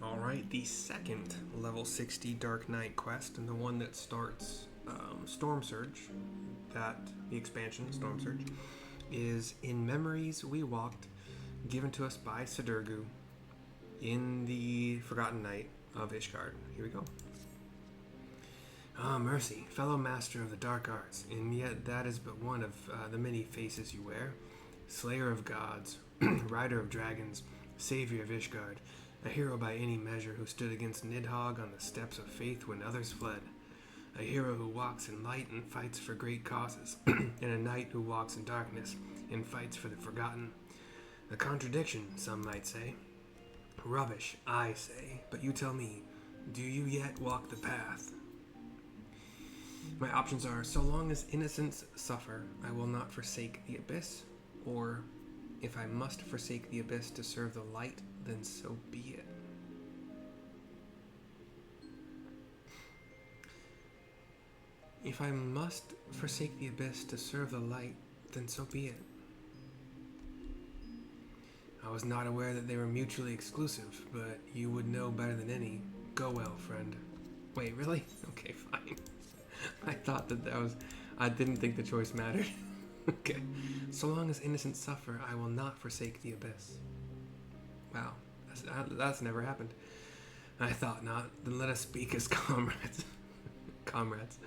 Alright, the second level 60 Dark Knight quest, and the one that starts Storm Surge, the expansion, Storm Surge, is In Memories We Walked, given to us by Sidurgu in the Forgotten Night of Ishgard. Here we go. Ah, mercy, fellow master of the dark arts, and yet that is but one of the many faces you wear. Slayer of gods, rider of dragons, savior of Ishgard, a hero by any measure who stood against Nidhogg on the steps of faith when others fled. A hero who walks in light and fights for great causes, and a knight who walks in darkness and fights for the forgotten. A contradiction, some might say. Rubbish, I say, but you tell me, do you yet walk the path? My options are, so long as innocents suffer, I will not forsake the abyss, or, if I must forsake the abyss to serve the light, then so be it. If I must forsake the abyss to serve the light, then so be it. I was not aware that they were mutually exclusive, but you would know better than any. Go well, friend. Wait, really? Okay, fine. I thought that was... I didn't think the choice mattered. Okay. So long as innocents suffer, I will not forsake the abyss. Wow. That's never happened. I thought not. Then let us speak as comrades. Comrades.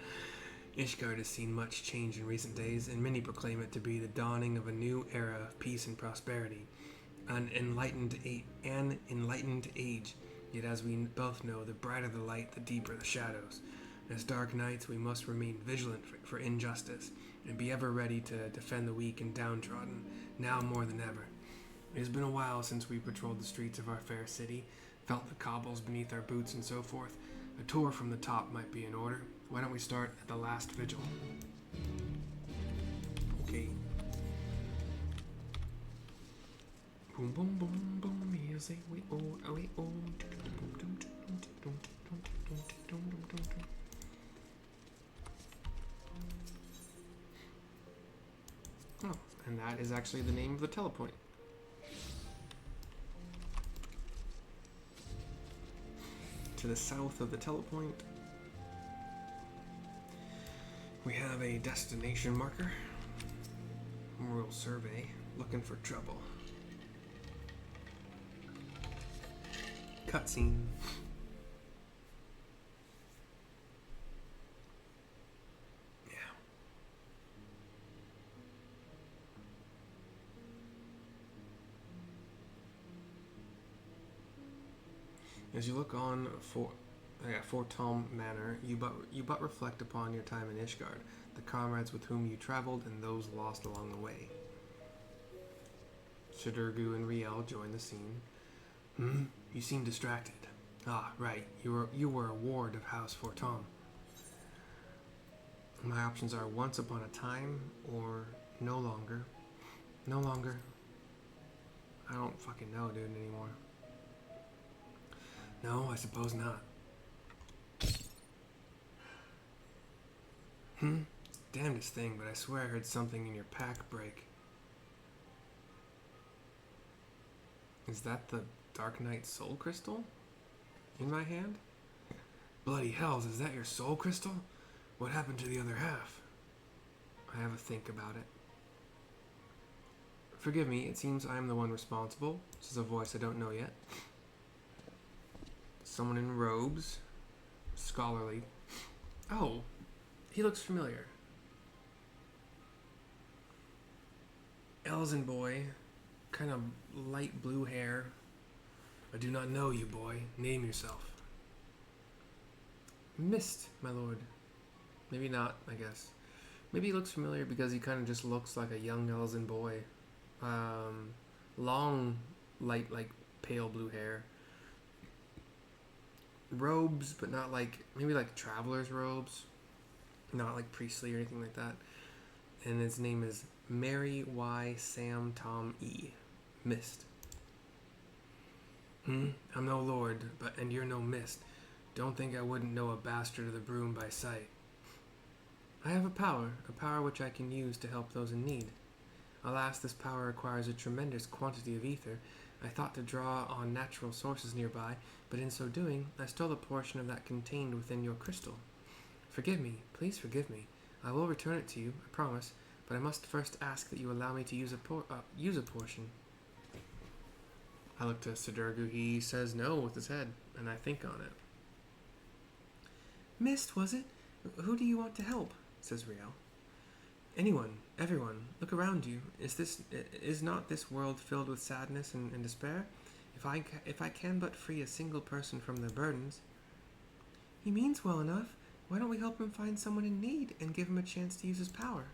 Ishgard has seen much change in recent days, and many proclaim it to be the dawning of a new era of peace and prosperity. An enlightened age. Yet as we both know, the brighter the light, the deeper the shadows. As dark knights, we must remain vigilant for injustice, and be ever ready to defend the weak and downtrodden, now more than ever. It has been a while since we patrolled the streets of our fair city, felt the cobbles beneath our boots and so forth. A tour from the top might be in order. Why don't we start at the last vigil? Okay. Boom, boom, boom, boom, music, we own. Oh, and that is actually the name of the telepoint. To the south of the telepoint, we have a destination marker. Royal survey, looking for trouble. Cutscene. Yeah. As you look on Fort Tom Manor, you but reflect upon your time in Ishgard, the comrades with whom you traveled, and those lost along the way. Sidurgu and Rielle join the scene. You seem distracted. Ah, right. You were a ward of House Fortom. My options are once upon a time or no longer. No longer. I don't fucking know, dude, anymore. No, I suppose not. Damnedest thing, but I swear I heard something in your pack break. Is that the Dark Knight Soul Crystal in my hand? Bloody hells, is that your Soul Crystal? What happened to the other half? I have a think about it. Forgive me, it seems I am the one responsible. This is a voice I don't know yet. Someone in robes. Scholarly. Oh, he looks familiar. Elzen boy. Kind of light blue hair. I do not know you, boy. Name yourself. Mist, my lord. Maybe not, I guess. Maybe he looks familiar because he kind of just looks like a young Elzen boy. Long, light, like pale blue hair. Robes, but not like, maybe like traveler's robes. Not like priestly or anything like that. And his name is Mary Y. Sam Tom E. Mist. I'm no lord, and you're no mist. Don't think I wouldn't know a bastard of the broom by sight. I have a power which I can use to help those in need. Alas, this power requires a tremendous quantity of ether. I thought to draw on natural sources nearby, but in so doing, I stole a portion of that contained within your crystal. Forgive me, please forgive me. I will return it to you, I promise, but I must first ask that you allow me to use a portion. I look to Sidurgu. He says no with his head, and I think on it. Mist, was it? Who do you want to help? Says Rielle. Anyone, everyone, look around you. Is not this world filled with sadness and despair? If I can but free a single person from their burdens. He means well enough. Why don't we help him find someone in need and give him a chance to use his power?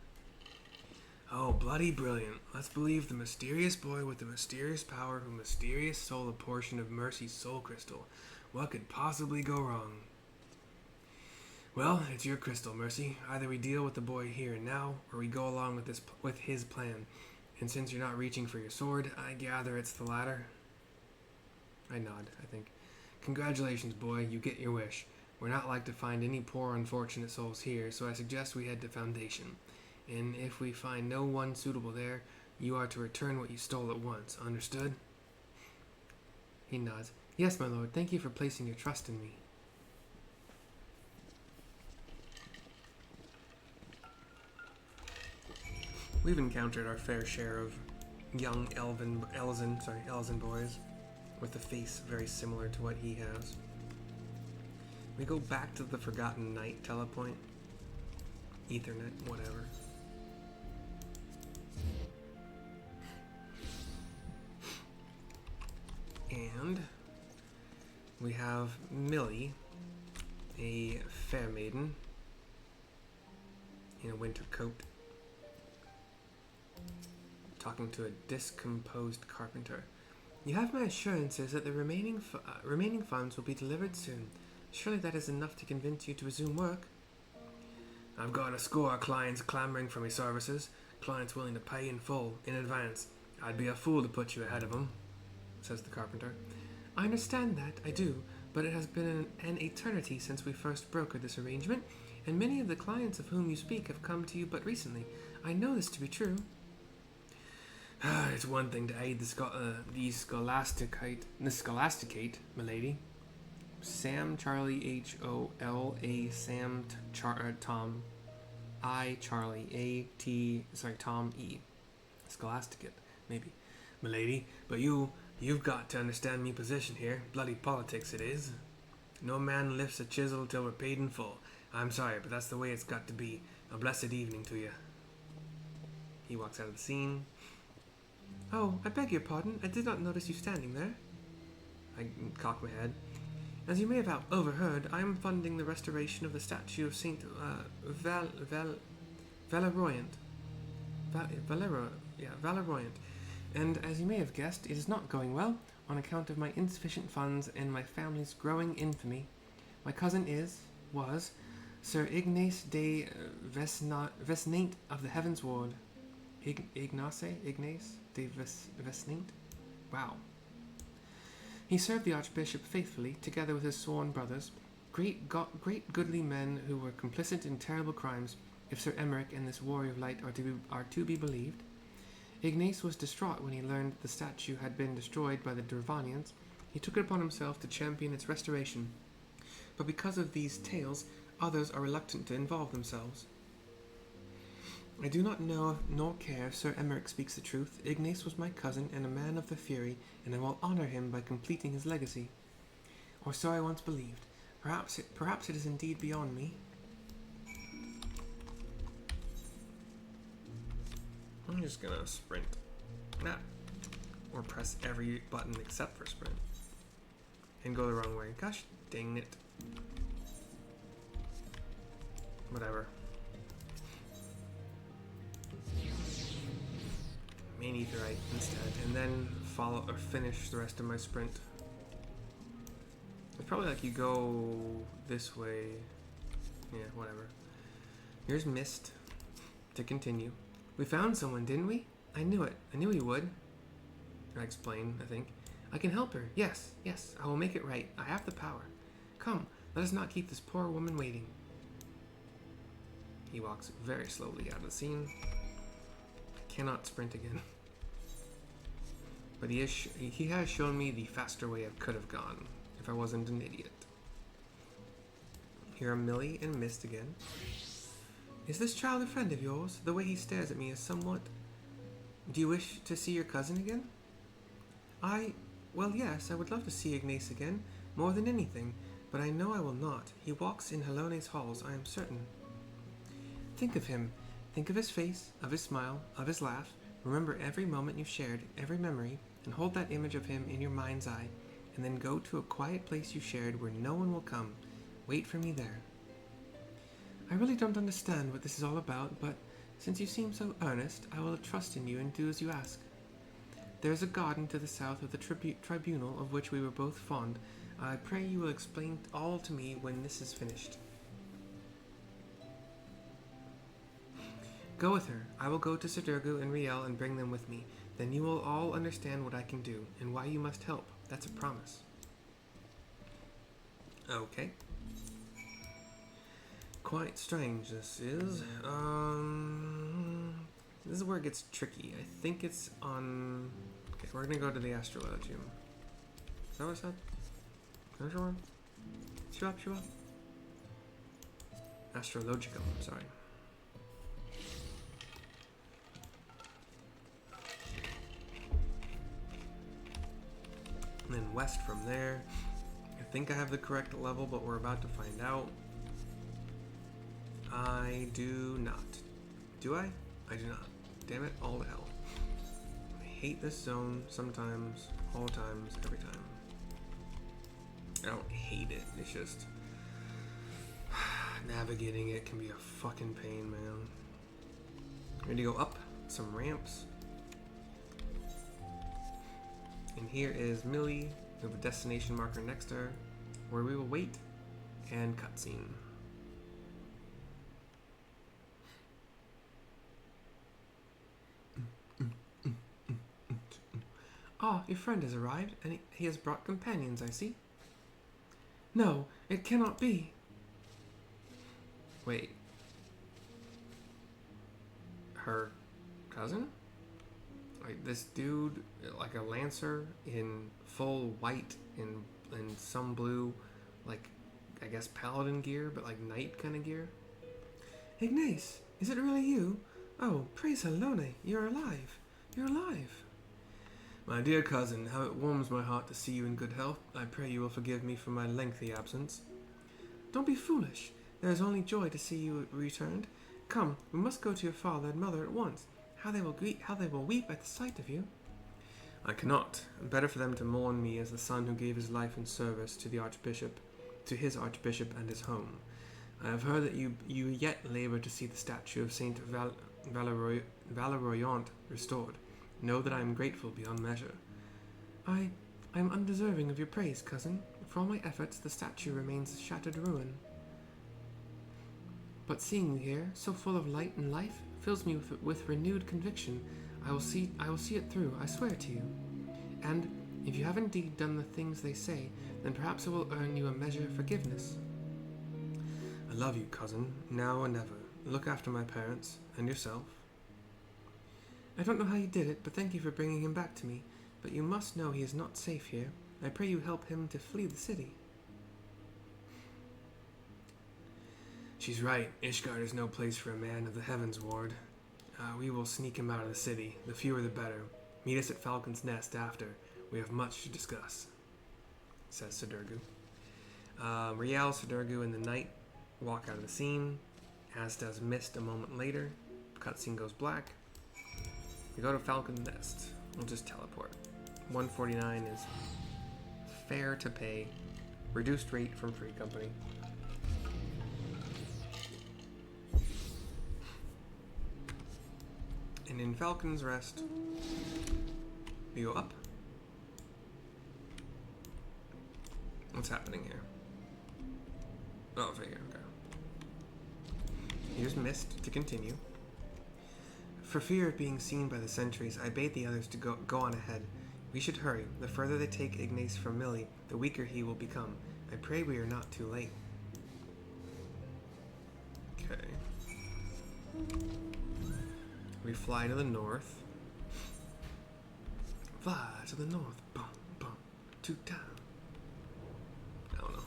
Oh, bloody brilliant. Let's believe the mysterious boy with the mysterious power who mysterious stole a portion of Mercy's soul crystal. What could possibly go wrong? Well, it's your crystal, Mercy. Either we deal with the boy here and now, or we go along with his plan. And since you're not reaching for your sword, I gather it's the latter. I nod, I think. Congratulations, boy. You get your wish. We're not like to find any poor unfortunate souls here, so I suggest we head to Foundation. And if we find no one suitable there, you are to return what you stole at once. Understood? He nods. Yes, my lord. Thank you for placing your trust in me. We've encountered our fair share of young Elzen boys with a face very similar to what he has. We go back to the Forgotten Night telepoint. Ethernet, whatever. And we have Millie, a fair maiden in a winter coat, talking to a discomposed carpenter. You have my assurances that the remaining funds will be delivered soon. Surely that is enough to convince you to resume work. I've got a score of clients clamoring for my services, clients willing to pay in full, in advance. I'd be a fool to put you ahead of them, says the carpenter. I understand that, I do, but it has been an eternity since we first brokered this arrangement, and many of the clients of whom you speak have come to you but recently. I know this to be true. It's one thing to aid the scholasticate, milady. Sam, Charlie, H-O-L-A, Sam, Tom, I, Charlie, Tom, E. Scholasticate, maybe. Milady, but you've got to understand me position here. Bloody politics it is. No man lifts a chisel till we're paid in full. I'm sorry, but that's the way it's got to be. A blessed evening to you. He walks out of the scene. Oh, I beg your pardon. I did not notice you standing there. I cock my head. As you may have overheard, I am funding the restoration of the statue of Saint Valeriant. Valeriant. And as you may have guessed, it is not going well on account of my insufficient funds and my family's growing infamy. My cousin was Sir Ignace de Vesnant of the Heavens Ward. Ignace de Vesnant? Wow. He served the Archbishop faithfully, together with his sworn brothers, great goodly men who were complicit in terrible crimes, if Sir Emmerich and this warrior of light are to be believed. Ignace was distraught when he learned the statue had been destroyed by the Durvanians. He took it upon himself to champion its restoration. But because of these tales, others are reluctant to involve themselves. I do not know nor care if Sir Emmerich speaks the truth. Ignace was my cousin and a man of the Fury, and I will honor him by completing his legacy. Or so I once believed. Perhaps it is indeed beyond me. I'm just gonna sprint. Or press every button except for sprint. And go the wrong way. Gosh dang it. Whatever. Main Aetherite instead, and then follow or finish the rest of my sprint. It's probably like you go this way. Yeah, whatever. Here's Mist to continue. We found someone, didn't we? I knew it. I knew he would. I explain, I think. I can help her. Yes, I will make it right. I have the power. Come, let us not keep this poor woman waiting. He walks very slowly out of the scene. Cannot sprint again. But he has shown me the faster way it could have gone, if I wasn't an idiot. Here are Millie and Mist again. Is this child a friend of yours? The way he stares at me is somewhat... Do you wish to see your cousin again? Well, yes, I would love to see Ignace again, more than anything, but I know I will not. He walks in Helone's halls, I am certain. Think of him. Think of his face, of his smile, of his laugh. Remember every moment you shared, every memory, and hold that image of him in your mind's eye, and then go to a quiet place you shared where no one will come. Wait for me there. I really don't understand what this is all about, but since you seem so earnest, I will trust in you and do as you ask. There is a garden to the south of the tribunal of which we were both fond. I pray you will explain all to me when this is finished. Go with her. I will go to Sidurgu and Rielle and bring them with me. Then you will all understand what I can do, and why you must help. That's a promise. Okay. Quite strange, this is. This is where it gets tricky. I think it's on... Okay, we're gonna go to the Astrologium. Is that what I said? Sure. Sure. Astrologicum, sorry. And then west from there. I think I have the correct level, but we're about to find out. I do not. Do I? I do not. Damn it, all to hell. I hate this zone sometimes, all times, every time. I don't hate it, it's just... navigating it can be a fucking pain, man. Ready to go up? Some ramps. And here is Millie. We have a destination marker next to her, where we will wait, and cutscene. Ah, your friend has arrived, and he has brought companions, I see. No, it cannot be. Wait. Her cousin? Like this dude, like a lancer in full white and some blue, like, I guess paladin gear, but like knight kind of gear. Ignace, is it really you? Oh, praise Helone, you're alive. You're alive. My dear cousin, how it warms my heart to see you in good health. I pray you will forgive me for my lengthy absence. Don't be foolish. There is only joy to see you returned. Come, we must go to your father and mother at once. How they will weep at the sight of you. I cannot. Better for them to mourn me as the son who gave his life in service to his archbishop and his home. I have heard that you yet labor to see the statue of Saint Valeriant restored. Know that I am grateful beyond measure. I am undeserving of your praise, cousin. For all my efforts, the statue remains a shattered ruin. But seeing you here, so full of light and life, fills me with renewed conviction. I will see it through, I swear to you. And if you have indeed done the things they say, then perhaps it will earn you a measure of forgiveness. I love you, cousin, now and ever. Look after my parents, and yourself. I don't know how you did it, but thank you for bringing him back to me. But you must know he is not safe here. I pray you help him to flee the city. She's right. Ishgard is no place for a man of the Heavens Ward. We will sneak him out of the city. The fewer the better. Meet us at Falcon's Nest after. We have much to discuss, says Sidurgu. Rielle, Sidurgu, and the knight walk out of the scene, as does Mist a moment later. Cutscene goes black. We go to Falcon's Nest. We'll just teleport. 149 is fair to pay. Reduced rate from Free Company. And in Falcon's Rest, we go up. What's happening here? Oh, it's right here. Okay. Here's Mist to continue. For fear of being seen by the sentries, I bade the others to go on ahead. We should hurry. The further they take Ignace from Millie, the weaker he will become. I pray we are not too late. Okay. We fly to the north. fly to the north, bum, bum, to town. I don't know.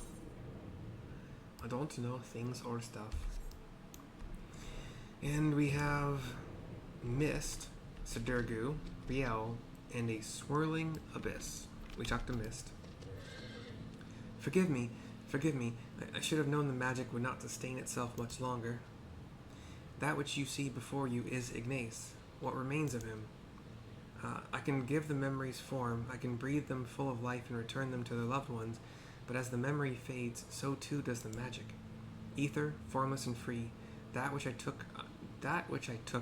I don't know things or stuff. And we have Mist, Sidurgu, Rielle, and a swirling abyss. We talked to Mist. Forgive me. I should have known the magic would not sustain itself much longer. That which you see before you is Ignace, what remains of him. I can give the memories form, I can breathe them full of life and return them to their loved ones, but as the memory fades, so too does the magic. Ether, formless and free, that which I took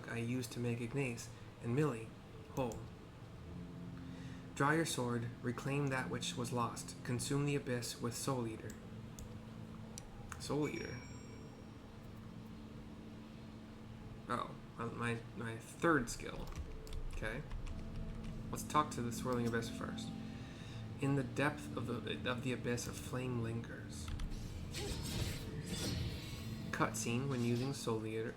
I used to make Ignace, and Millie, whole. Draw your sword, reclaim that which was lost, consume the abyss with Soul Eater. Soul Eater. Oh, my third skill. Okay. Let's talk to the swirling abyss first. In the depth of the abyss, a flame lingers. Cutscene when using Soul Eater.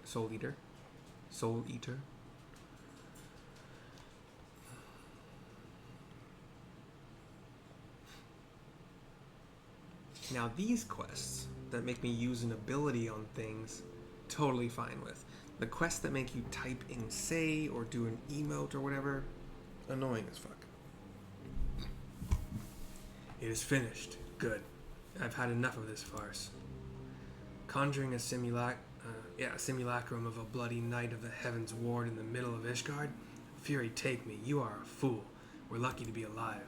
Now these quests that make me use an ability on things, totally fine with. The quests that make you type in say or do an emote or whatever, annoying as fuck. It is finished. Good. I've had enough of this farce. Conjuring a simulacrum of a bloody knight of the heavens ward in the middle of Ishgard? Fury take me, you are a fool. We're lucky to be alive.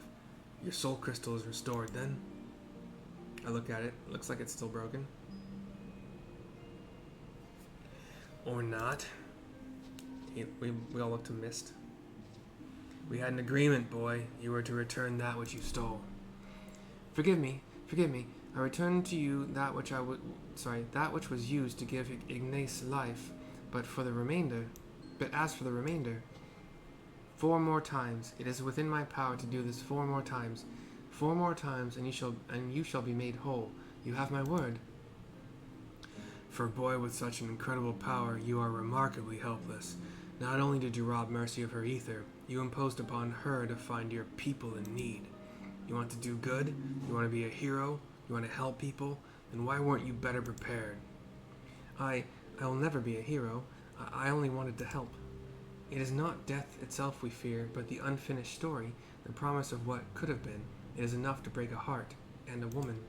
Your soul crystal is restored then? I look at it. Looks like it's still broken. Or not. We all look to Mist. We had an agreement, boy. You were to return that which you stole. Forgive me. I return to you that which that which was used to give Ignace life, but as for the remainder, 4 more times. It is within my power to do this 4 more times. 4 more times, and you shall be made whole. You have my word. For a boy with such an incredible power, you are remarkably helpless. Not only did you rob Mercy of her ether, you imposed upon her to find your people in need. You want to do good? You want to be a hero? You want to help people? Then why weren't you better prepared? I will never be a hero. I only wanted to help. It is not death itself we fear, but the unfinished story, the promise of what could have been. It is enough to break a heart, and a woman.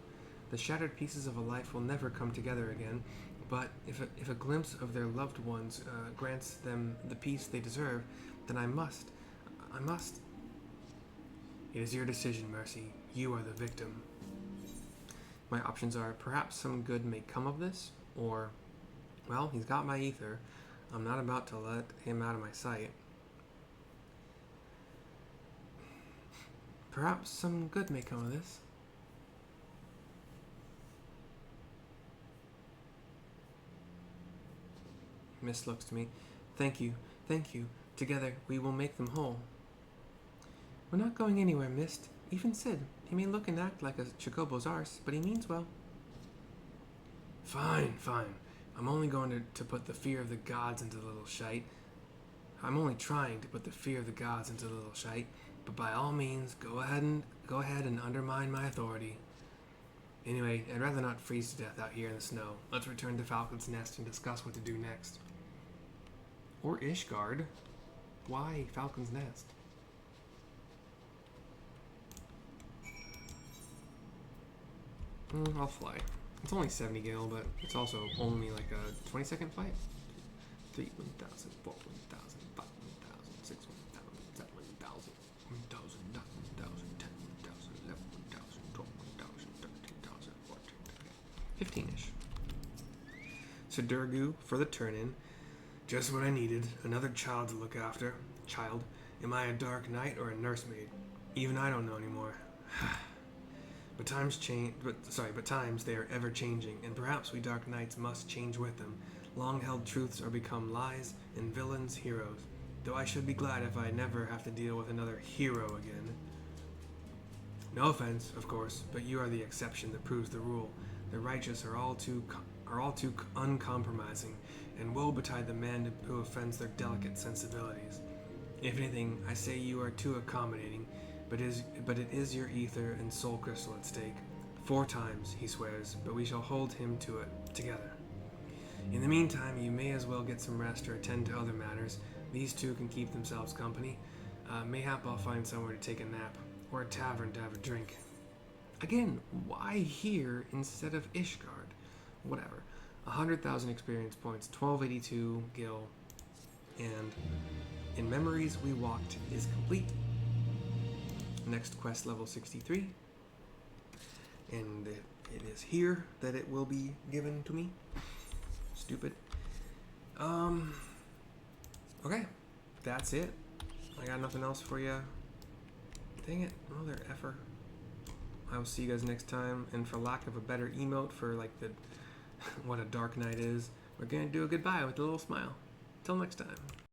The shattered pieces of a life will never come together again, but if a glimpse of their loved ones grants them the peace they deserve, then I must. It is your decision, Mercy. You are the victim. My options are, perhaps some good may come of this, or, well, he's got my ether. I'm not about to let him out of my sight. Perhaps some good may come of this. Mist looks to me. Thank you. Together we will make them whole. We're not going anywhere, Mist. Even Sid. He may look and act like a Chocobo's arse, but he means well. Fine. I'm only going to put the fear of the gods into the little shite. I'm only trying to put the fear of the gods into the little shite, but by all means, go ahead and undermine my authority. Anyway, I'd rather not freeze to death out here in the snow. Let's return to Falcon's Nest and discuss what to do next. Or Ishgard. Why Falcon's Nest? I'll fly. It's only 70 gil, but it's also only like a 20-second flight. 3, 1,000, 4, 1,000, 5, 1,000, 6, 1,000, 7, 1,000, 1,000, 1,000, 10, 1,000, 11, 1,000, 12, 1,000, 13,000, 14, 15-ish. Sidurgu for the turn-in. Just what I needed. Another child to look after. Child. Am I a dark knight or a nursemaid? Even I don't know anymore. But times they are ever changing, and perhaps we dark knights must change with them. Long-held truths are become lies, and villains heroes. Though I should be glad if I never have to deal with another hero again. No offense, of course, but you are the exception that proves the rule. The righteous are all too uncompromising, and woe betide the man who offends their delicate sensibilities. If anything, I say you are too accommodating, but it is your ether and soul crystal at stake. 4 times, he swears, but we shall hold him to it, together. In the meantime, you may as well get some rest or attend to other matters. These two can keep themselves company. Mayhap I'll find somewhere to take a nap, or a tavern to have a drink. Again, why here instead of Ishgard? Whatever. 100,000 experience points, 1282 gil, and In Memories We Walked is complete. Next quest, level 63. And it is here that it will be given to me. Stupid. Okay. That's it. I got nothing else for you. Dang it. Mother effer. I will see you guys next time. And for lack of a better emote for like the what a dark night is, we're gonna do a goodbye with a little smile. Till next time.